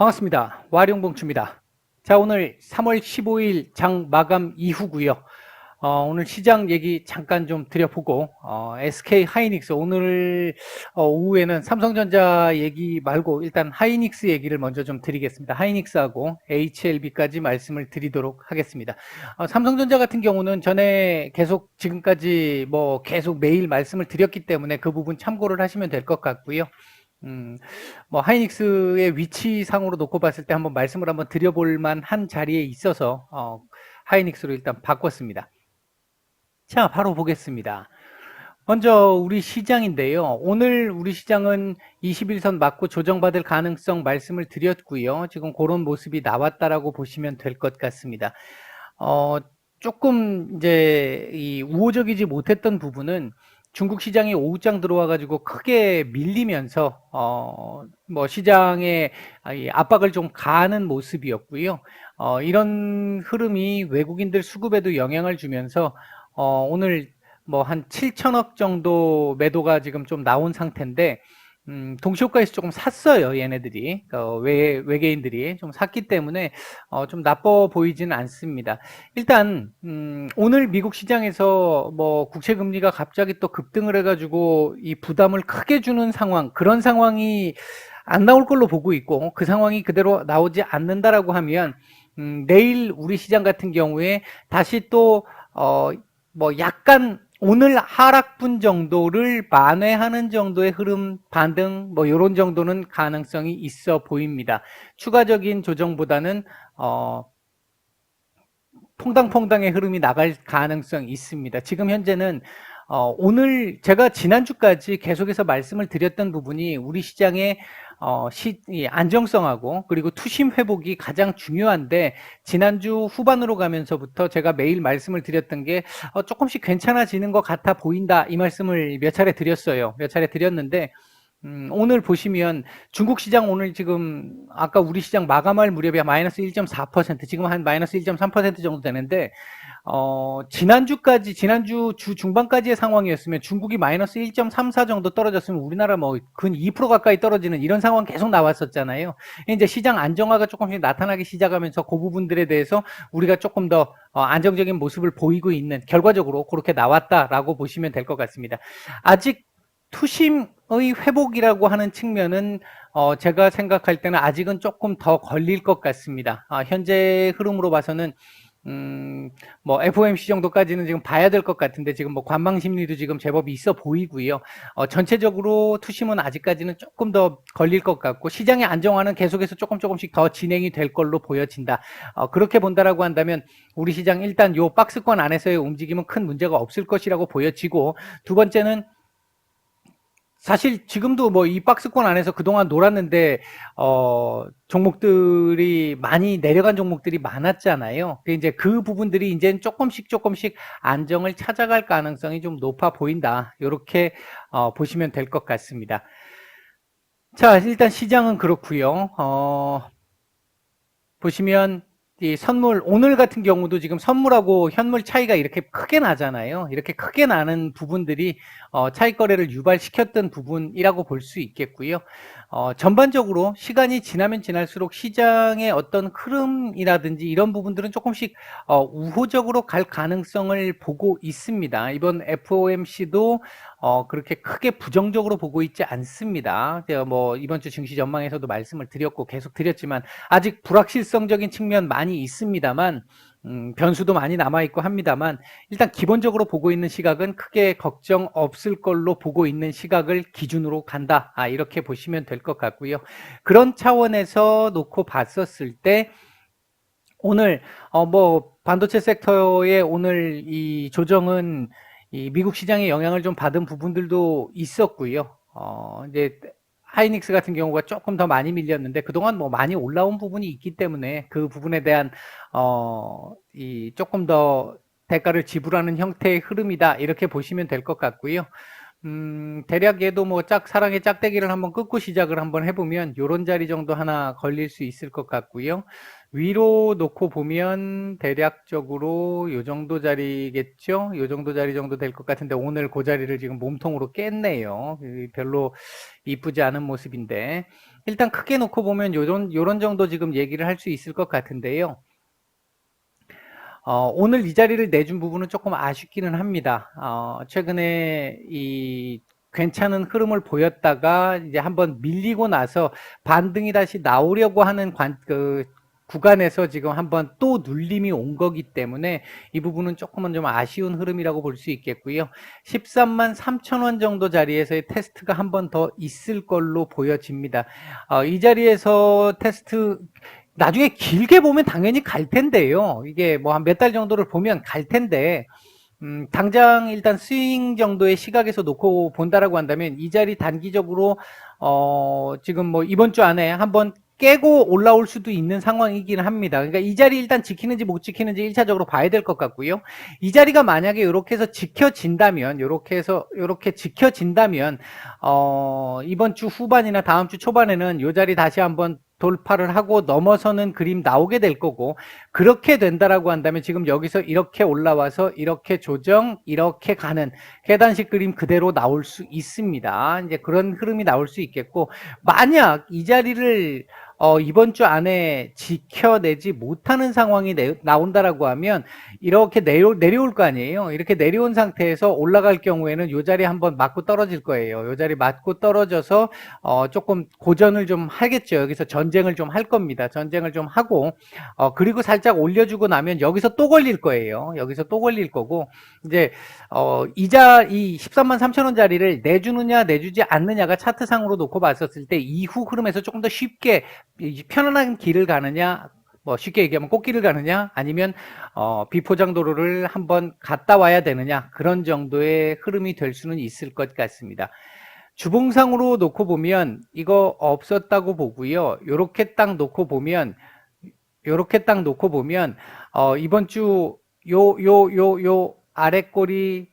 반갑습니다. 와룡봉추입니다. 자, 오늘 3월 15일 장 마감 이후고요. 오늘 시장 얘기 잠깐 좀 드려보고 SK 하이닉스 오늘 오후에는 삼성전자 얘기 말고 일단 하이닉스 얘기를 먼저 좀 드리겠습니다. 하이닉스하고 HLB까지 말씀을 드리도록 하겠습니다. 삼성전자 같은 경우는 전에 계속 지금까지 뭐 계속 매일 말씀을 드렸기 때문에 그 부분 참고를 하시면 될 것 같고요. 뭐 하이닉스의 위치상으로 놓고 봤을 때 한번 말씀을 한번 드려볼 만한 자리에 있어서 하이닉스로 일단 바꿨습니다. 자, 바로 보겠습니다. 먼저 우리 시장인데요. 오늘 우리 시장은 21선 맞고 조정받을 가능성 말씀을 드렸고요. 지금 그런 모습이 나왔다라고 보시면 될 것 같습니다. 조금 이제 이 우호적이지 못했던 부분은 중국 시장이 오후장 들어와가지고 크게 밀리면서 뭐 시장에 압박을 좀 가하는 모습이었고요. 이런 흐름이 외국인들 수급에도 영향을 주면서 오늘 뭐 한 7천억 정도 매도가 지금 좀 나온 상태인데 동시효과에서 조금 샀어요, 얘네들이. 외계인들이 좀 샀기 때문에 좀 나빠 보이지는 않습니다. 일단 오늘 미국 시장에서 뭐 국채 금리가 갑자기 또 급등을 해가지고 이 부담을 크게 주는 상황, 그런 상황이 안 나올 걸로 보고 있고, 그 상황이 그대로 나오지 않는다라고 하면 내일 우리 시장 같은 경우에 다시 또 뭐 약간 오늘 하락분 정도를 만회하는 정도의 흐름 반등 뭐 이런 정도는 가능성이 있어 보입니다. 추가적인 조정보다는 퐁당퐁당의 흐름이 나갈 가능성이 있습니다. 지금 현재는 오늘 제가 지난주까지 계속해서 말씀을 드렸던 부분이 우리 시장의 이 안정성하고 그리고 투심 회복이 가장 중요한데, 지난주 후반으로 가면서부터 제가 매일 말씀을 드렸던 게 조금씩 괜찮아지는 것 같아 보인다, 이 말씀을 몇 차례 드렸어요. 몇 차례 드렸는데 오늘 보시면 중국 시장 오늘 지금 아까 우리 시장 마감할 무렵에 마이너스 1.4%, 지금 한 마이너스 1.3% 정도 되는데 지난주 주 중반까지의 상황이었으면 중국이 마이너스 1.34 정도 떨어졌으면 우리나라 뭐 근 2% 가까이 떨어지는 이런 상황 계속 나왔었잖아요. 이제 시장 안정화가 조금씩 나타나기 시작하면서 그 부분들에 대해서 우리가 조금 더 안정적인 모습을 보이고 있는, 결과적으로 그렇게 나왔다라고 보시면 될 것 같습니다. 아직 투심의 회복이라고 하는 측면은 제가 생각할 때는 아직은 조금 더 걸릴 것 같습니다. 현재 흐름으로 봐서는 뭐 FOMC 정도까지는 지금 봐야 될 것 같은데, 지금 뭐 관망 심리도 지금 제법 있어 보이고요. 전체적으로 투심은 아직까지는 조금 더 걸릴 것 같고, 시장의 안정화는 계속해서 조금씩 더 진행이 될 걸로 보여진다. 그렇게 본다라고 한다면 우리 시장 일단 요 박스권 안에서의 움직임은 큰 문제가 없을 것이라고 보여지고, 두 번째는 사실 지금도 뭐 이 박스권 안에서 그동안 놀았는데 종목들이 많이 내려간 종목들이 많았잖아요. 이제 그 부분들이 이제는 조금씩 안정을 찾아갈 가능성이 좀 높아 보인다, 이렇게 보시면 될 것 같습니다. 자, 일단 시장은 그렇고요. 보시면 이 선물, 오늘 같은 경우도 지금 선물하고 현물 차이가 이렇게 크게 나잖아요. 이렇게 크게 나는 부분들이 차익 거래를 유발시켰던 부분이라고 볼 수 있겠고요. 전반적으로 시간이 지나면 지날수록 시장의 어떤 흐름이라든지 이런 부분들은 조금씩 우호적으로 갈 가능성을 보고 있습니다. 이번 FOMC도 그렇게 크게 부정적으로 보고 있지 않습니다. 제가 뭐 이번 주 증시 전망에서도 말씀을 드렸고 계속 드렸지만 아직 불확실성적인 측면 많이 있습니다만, 변수도 많이 남아있고 합니다만, 일단 기본적으로 보고 있는 시각은 크게 걱정 없을 걸로 보고 있는 시각을 기준으로 간다, 이렇게 보시면 될 것 같고요. 그런 차원에서 놓고 봤었을 때 오늘 뭐 반도체 섹터의 오늘 이 조정은 이 미국 시장의 영향을 좀 받은 부분들도 있었고요. 이제 하이닉스 같은 경우가 조금 더 많이 밀렸는데 그동안 뭐 많이 올라온 부분이 있기 때문에 그 부분에 대한 이 조금 더 대가를 지불하는 형태의 흐름이다, 이렇게 보시면 될 것 같고요. 대략 얘도 뭐 사랑의 짝대기를 한번 끊고 시작을 한번 해보면 요런 자리 정도 하나 걸릴 수 있을 것 같고요. 위로 놓고 보면 대략적으로 요 정도 자리겠죠? 요 정도 자리 정도 될 것 같은데 오늘 그 자리를 지금 몸통으로 깼네요. 별로 이쁘지 않은 모습인데, 일단 크게 놓고 보면 요런 정도 지금 얘기를 할 수 있을 것 같은데요. 오늘 이 자리를 내준 부분은 조금 아쉽기는 합니다. 최근에 이 괜찮은 흐름을 보였다가 이제 한번 밀리고 나서 반등이 다시 나오려고 하는 구간에서 지금 한번 또 눌림이 온 거기 때문에 이 부분은 조금은 좀 아쉬운 흐름이라고 볼 수 있겠고요. 13만 3천 원 정도 자리에서의 테스트가 한 번 더 있을 걸로 보여집니다. 이 자리에서 테스트 나중에 길게 보면 당연히 갈 텐데요. 이게 뭐 한 몇 달 정도를 보면 갈 텐데, 당장 일단 스윙 정도의 시각에서 놓고 본다라고 한다면 이 자리 단기적으로, 지금 뭐 이번 주 안에 한번 깨고 올라올 수도 있는 상황이긴 합니다. 그러니까 이 자리 일단 지키는지 못 지키는지 1차적으로 봐야 될 것 같고요. 이 자리가 만약에 이렇게 해서 지켜진다면, 이렇게 지켜진다면, 이번 주 후반이나 다음 주 초반에는 이 자리 다시 한번 돌파를 하고 넘어서는 그림 나오게 될 거고, 그렇게 된다라고 한다면 지금 여기서 이렇게 올라와서 이렇게 조정, 이렇게 가는 계단식 그림 그대로 나올 수 있습니다. 이제 그런 흐름이 나올 수 있겠고, 만약 이 자리를 이번 주 안에 지켜내지 못하는 상황이 나온다라고 하면 이렇게 내려올 거 아니에요. 이렇게 내려온 상태에서 올라갈 경우에는 이 자리 한번 맞고 떨어질 거예요. 이 자리 맞고 떨어져서 조금 고전을 좀 하겠죠. 여기서 전쟁을 좀 할 겁니다. 전쟁을 좀 하고 그리고 살짝 올려주고 나면 여기서 또 걸릴 거예요. 여기서 또 걸릴 거고, 이제 이 13만 3천 원짜리를 내주느냐 내주지 않느냐가 차트상으로 놓고 봤었을 때 이후 흐름에서 조금 더 쉽게 편안한 길을 가느냐, 뭐 쉽게 얘기하면 꽃길을 가느냐, 아니면 비포장도로를 한번 갔다 와야 되느냐, 그런 정도의 흐름이 될 수는 있을 것 같습니다. 주봉상으로 놓고 보면 이거 없었다고 보고요. 요렇게 딱 놓고 보면 이번 주 요 아래 꼬리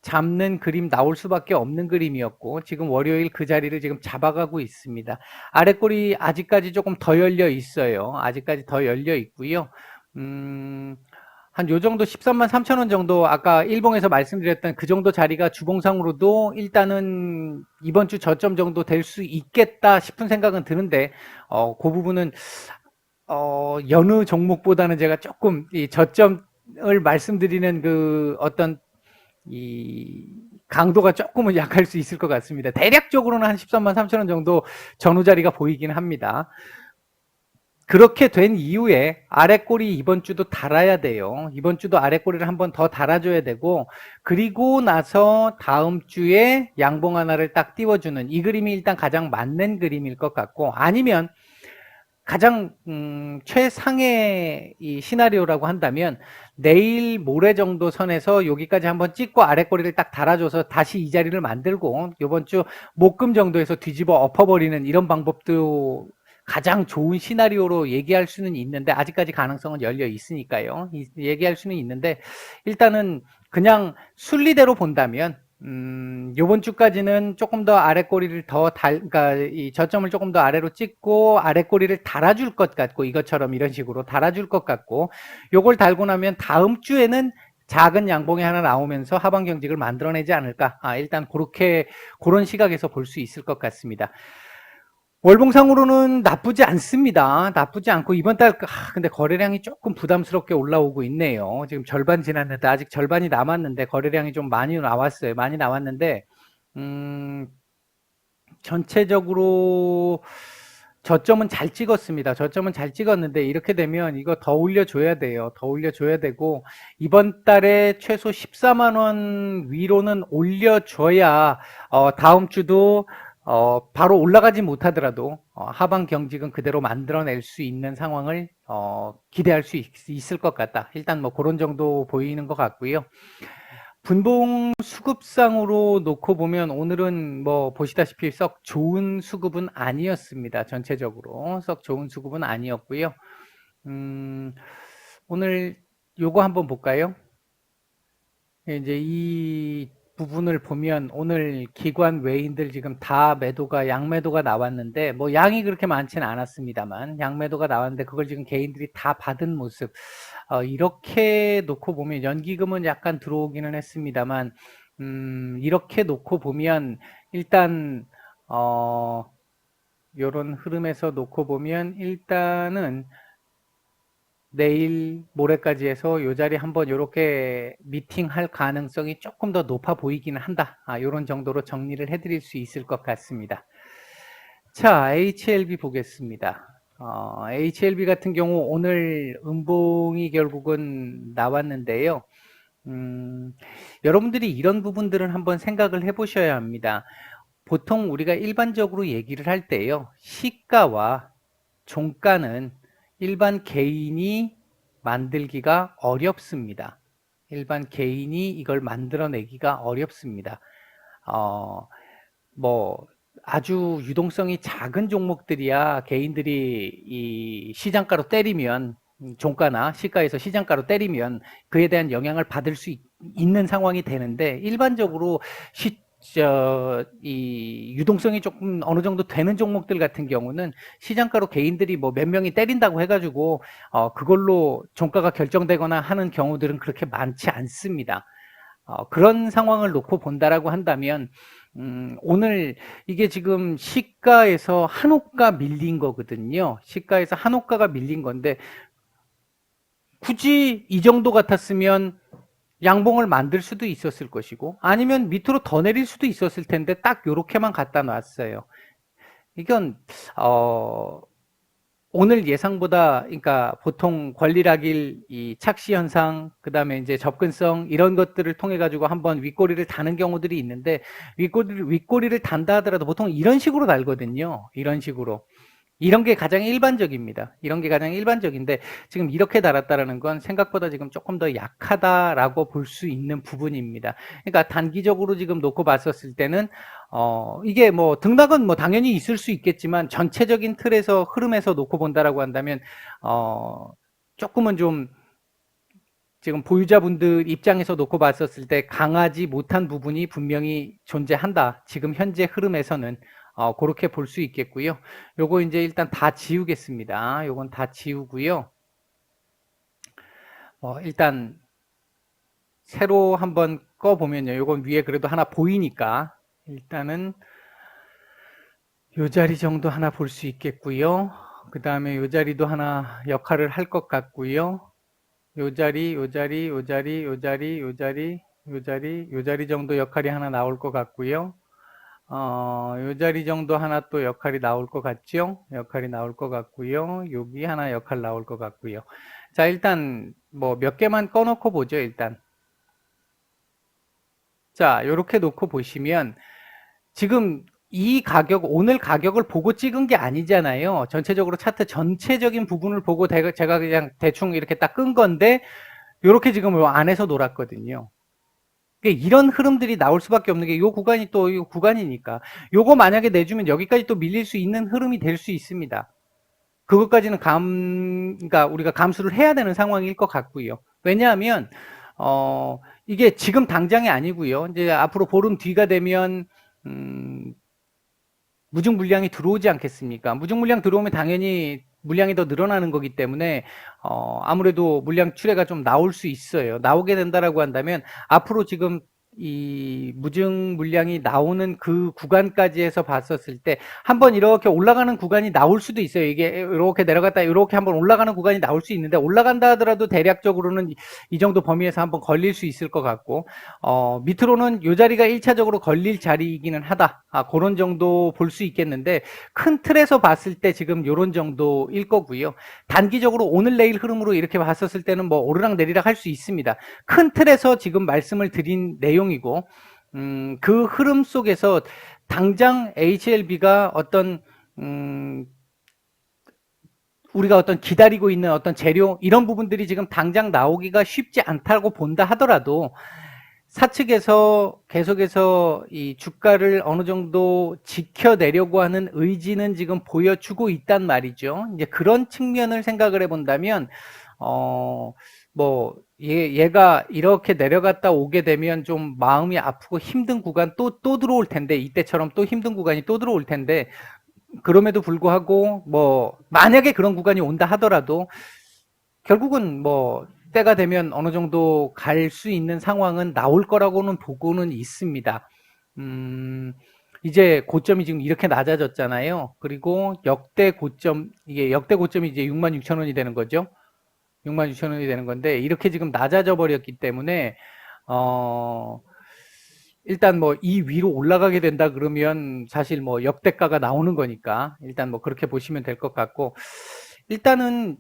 잡는 그림 나올 수밖에 없는 그림이었고, 지금 월요일 그 자리를 지금 잡아가고 있습니다. 아래 꼬리 아직까지 조금 더 열려 있어요. 아직까지 더 열려 있고요. 한 요 정도 13만 3천 원 정도, 아까 일봉에서 말씀드렸던 그 정도 자리가 주봉상으로도 일단은 이번 주 저점 정도 될 수 있겠다 싶은 생각은 드는데, 그 부분은 여느 종목보다는 제가 조금 이 저점을 말씀드리는 그 어떤 이 강도가 조금은 약할 수 있을 것 같습니다. 대략적으로는 한 13만 3천 원 정도 전후 자리가 보이긴 합니다. 그렇게 된 이후에 아래꼬리 이번 주도 달아야 돼요. 이번 주도 아래꼬리를 한번 더 달아줘야 되고, 그리고 나서 다음 주에 양봉 하나를 딱 띄워주는 이 그림이 일단 가장 맞는 그림일 것 같고, 아니면 가장 최상의 이 시나리오라고 한다면 내일 모레 정도 선에서 여기까지 한번 찍고 아래꼬리를 딱 달아줘서 다시 이 자리를 만들고 이번 주 목금 정도에서 뒤집어 엎어버리는 이런 방법도 가장 좋은 시나리오로 얘기할 수는 있는데, 아직까지 가능성은 열려 있으니까요. 얘기할 수는 있는데, 일단은 그냥 순리대로 본다면 요번 주까지는 조금 더 아래 꼬리를 그러니까 이 저점을 조금 더 아래로 찍고 아래 꼬리를 달아줄 것 같고, 이것처럼 이런 식으로 달아줄 것 같고, 요걸 달고 나면 다음 주에는 작은 양봉이 하나 나오면서 하방 경직을 만들어내지 않을까. 일단 그런 시각에서 볼 수 있을 것 같습니다. 월봉상으로는 나쁘지 않습니다. 나쁘지 않고 이번 달 근데 거래량이 조금 부담스럽게 올라오고 있네요. 지금 절반 지났는데 아직 절반이 남았는데 거래량이 좀 많이 나왔어요. 많이 나왔는데 전체적으로 저점은 잘 찍었습니다. 저점은 잘 찍었는데 이렇게 되면 이거 더 올려줘야 돼요. 더 올려줘야 되고, 이번 달에 최소 14만 원 위로는 올려줘야 다음 주도 바로 올라가지 못하더라도 하방 경직은 그대로 만들어낼 수 있는 상황을 기대할 수 있을 것 같다. 일단 뭐 그런 정도 보이는 것 같고요. 분봉 수급상으로 놓고 보면 오늘은 뭐 보시다시피 썩 좋은 수급은 아니었습니다. 전체적으로 썩 좋은 수급은 아니었고요. 오늘 요거 한번 볼까요? 이제 이 부분을 보면 오늘 기관 외인들 지금 다 양매도가 나왔는데, 뭐 양이 그렇게 많지는 않았습니다만 양매도가 나왔는데 그걸 지금 개인들이 다 받은 모습. 이렇게 놓고 보면 연기금은 약간 들어오기는 했습니다만, 이렇게 놓고 보면 일단 요런 흐름에서 놓고 보면 일단은 내일 모레까지 해서 요 자리 한번 요렇게 미팅할 가능성이 조금 더 높아 보이기는 한다. 요런 정도로 정리를 해드릴 수 있을 것 같습니다. 자, HLB 보겠습니다. HLB 같은 경우 오늘 음봉이 결국은 나왔는데요. 여러분들이 이런 부분들은 한번 생각을 해보셔야 합니다. 보통 우리가 일반적으로 얘기를 할 때요, 시가와 종가는 일반 개인이 만들기가 어렵습니다. 일반 개인이 이걸 만들어내기가 어렵습니다. 뭐 아주 유동성이 작은 종목들이야 개인들이 이 시장가로 때리면, 종가나 시가에서 시장가로 때리면 그에 대한 영향을 받을 수 있는 상황이 되는데, 일반적으로 이 유동성이 조금 어느 정도 되는 종목들 같은 경우는 시장가로 개인들이 뭐 몇 명이 때린다고 해가지고 그걸로 종가가 결정되거나 하는 경우들은 그렇게 많지 않습니다. 그런 상황을 놓고 본다라고 한다면, 오늘 이게 지금 시가에서 한호가 밀린 거거든요. 시가에서 한호가가 밀린 건데, 굳이 이 정도 같았으면 양봉을 만들 수도 있었을 것이고, 아니면 밑으로 더 내릴 수도 있었을 텐데 딱 요렇게만 갖다 놨어요. 이건 오늘 예상보다, 그러니까 보통 권리락일 이 착시 현상, 그다음에 이제 접근성, 이런 것들을 통해 가지고 한번 윗꼬리를 다는 경우들이 있는데, 윗꼬리를 단다 하더라도 보통 이런 식으로 달거든요. 이런 식으로. 이런 게 가장 일반적입니다. 이런 게 가장 일반적인데, 지금 이렇게 달았다라는 건 생각보다 지금 조금 더 약하다라고 볼 수 있는 부분입니다. 그러니까 단기적으로 지금 놓고 봤었을 때는 이게 뭐 등락은 뭐 당연히 있을 수 있겠지만, 전체적인 틀에서 흐름에서 놓고 본다라고 한다면 조금은 좀 지금 보유자분들 입장에서 놓고 봤었을 때 강하지 못한 부분이 분명히 존재한다. 지금 현재 흐름에서는 그렇게 볼 수 있겠고요. 요거 이제 일단 다 지우겠습니다. 요건 다 지우고요. 일단 새로 한번 꺼보면요. 요건 위에 그래도 하나 보이니까 일단은 요 자리 정도 하나 볼 수 있겠고요. 그 다음에 요 자리도 하나 역할을 할 것 같고요. 요 자리, 요 자리, 요 자리, 요 자리, 요 자리, 요 자리, 요 자리 정도 역할이 하나 나올 것 같고요. 요 자리 정도 하나 또 역할이 나올 것 같죠? 역할이 나올 것 같고요. 여기 하나 역할 나올 것 같고요. 자, 일단 뭐 몇 개만 꺼놓고 보죠, 일단. 자, 요렇게 놓고 보시면 지금 이 가격, 오늘 가격을 보고 찍은 게 아니잖아요. 전체적으로 차트 전체적인 부분을 보고 제가 그냥 대충 이렇게 딱 끈 건데, 요렇게 지금 요 안에서 놀았거든요. 이런 흐름들이 나올 수밖에 없는 게, 요 구간이 또 요 구간이니까 요거 만약에 내주면 여기까지 또 밀릴 수 있는 흐름이 될 수 있습니다. 그것까지는 그러니까 우리가 감수를 해야 되는 상황일 것 같고요. 왜냐하면 이게 지금 당장이 아니고요. 이제 앞으로 보름 뒤가 되면 무중 물량이 들어오지 않겠습니까? 무중 물량 들어오면 당연히 물량이 더 늘어나는 거기 때문에 아무래도 물량 출회가 좀 나올 수 있어요. 나오게 된다라고 한다면 앞으로 지금 이 무증 물량이 나오는 그 구간까지 해서 봤었을 때 한번 이렇게 올라가는 구간이 나올 수도 있어요. 이게 이렇게 내려갔다 이렇게 한번 올라가는 구간이 나올 수 있는데, 올라간다 하더라도 대략적으로는 이 정도 범위에서 한번 걸릴 수 있을 것 같고, 밑으로는 요 자리가 1차적으로 걸릴 자리이기는 하다. 그런 정도 볼 수 있겠는데, 큰 틀에서 봤을 때 지금 요런 정도일 거고요. 단기적으로 오늘 내일 흐름으로 이렇게 봤었을 때는 뭐 오르락 내리락 할 수 있습니다. 큰 틀에서 지금 말씀을 드린 내용이고, 그 흐름 속에서 당장 HLB가 어떤 우리가 어떤 기다리고 있는 어떤 재료, 이런 부분들이 지금 당장 나오기가 쉽지 않다고 본다 하더라도, 사측에서 계속해서 이 주가를 어느 정도 지켜내려고 하는 의지는 지금 보여주고 있단 말이죠. 이제 그런 측면을 생각을 해본다면, 뭐 얘가 이렇게 내려갔다 오게 되면 좀 마음이 아프고 힘든 구간 또 들어올 텐데, 이때처럼 또 힘든 구간이 또 들어올 텐데, 그럼에도 불구하고 뭐 만약에 그런 구간이 온다 하더라도 결국은 뭐 때가 되면 어느 정도 갈 수 있는 상황은 나올 거라고는 보고는 있습니다. 이제 고점이 지금 이렇게 낮아졌잖아요. 그리고 역대 고점, 이게 역대 고점이 이제 66,000원이 되는 거죠. 66,000원이 되는 건데, 이렇게 지금 낮아져 버렸기 때문에, 일단 뭐 이 위로 올라가게 된다 그러면 사실 뭐 역대가가 나오는 거니까, 일단 뭐 그렇게 보시면 될 것 같고, 일단은,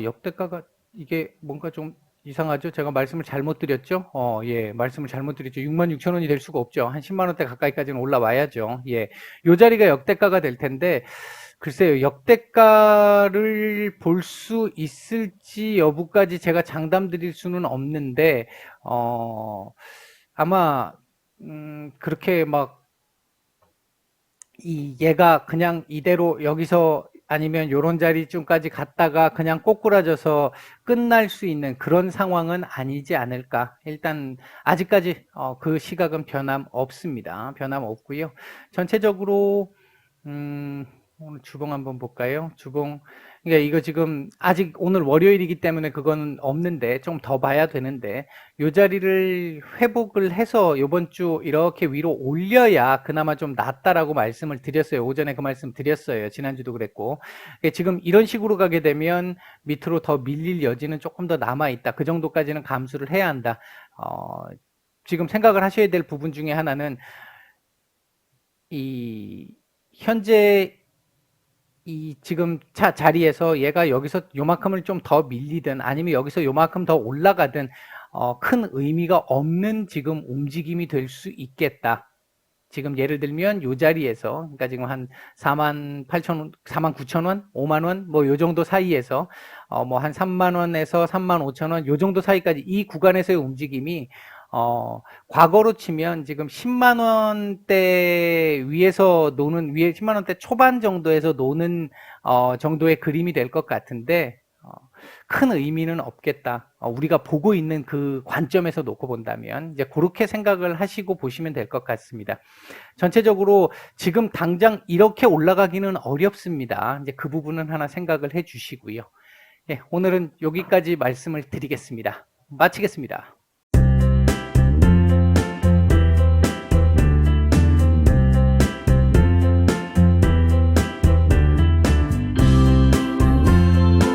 역대가가 이게 뭔가 좀 이상하죠? 제가 말씀을 잘못 드렸죠? 예, 말씀을 잘못 드렸죠. 66,000원이 될 수가 없죠. 한 10만 원대 가까이까지는 올라와야죠. 예. 요 자리가 역대가가 될 텐데, 글쎄요, 역대가를 볼 수 있을지 여부까지 제가 장담 드릴 수는 없는데, 아마, 그렇게 막, 얘가 그냥 이대로 여기서 아니면 요런 자리쯤까지 갔다가 그냥 꼬꾸라져서 끝날 수 있는 그런 상황은 아니지 않을까. 일단 아직까지 그 시각은 변함 없습니다. 변함 없고요. 전체적으로 오늘 주봉 한번 볼까요? 주봉, 그러니까 이거 지금 아직 오늘 월요일이기 때문에 그거는 없는데 좀 더 봐야 되는데, 요 자리를 회복을 해서 요번 주 이렇게 위로 올려야 그나마 좀 낫다라고 말씀을 드렸어요. 오전에 그 말씀 드렸어요. 지난주도 그랬고. 지금 이런 식으로 가게 되면 밑으로 더 밀릴 여지는 조금 더 남아있다. 그 정도까지는 감수를 해야 한다. 지금 생각을 하셔야 될 부분 중에 하나는, 현재 이 지금 자리에서 얘가 여기서 요만큼을 좀 더 밀리든 아니면 여기서 요만큼 더 올라가든 큰 의미가 없는 지금 움직임이 될 수 있겠다. 지금 예를 들면 요 자리에서, 그러니까 지금 한 48,000원, 49,000원, 5만원 뭐 요 정도 사이에서 뭐 한 3만원에서 35,000원 요 정도 사이까지 이 구간에서의 움직임이 과거로 치면 지금 10만 원대 위에서 노는, 위에 10만 원대 초반 정도에서 노는 정도의 그림이 될 것 같은데, 큰 의미는 없겠다. 우리가 보고 있는 그 관점에서 놓고 본다면 이제 그렇게 생각을 하시고 보시면 될 것 같습니다. 전체적으로 지금 당장 이렇게 올라가기는 어렵습니다. 이제 그 부분은 하나 생각을 해 주시고요. 예, 오늘은 여기까지 말씀을 드리겠습니다. 마치겠습니다.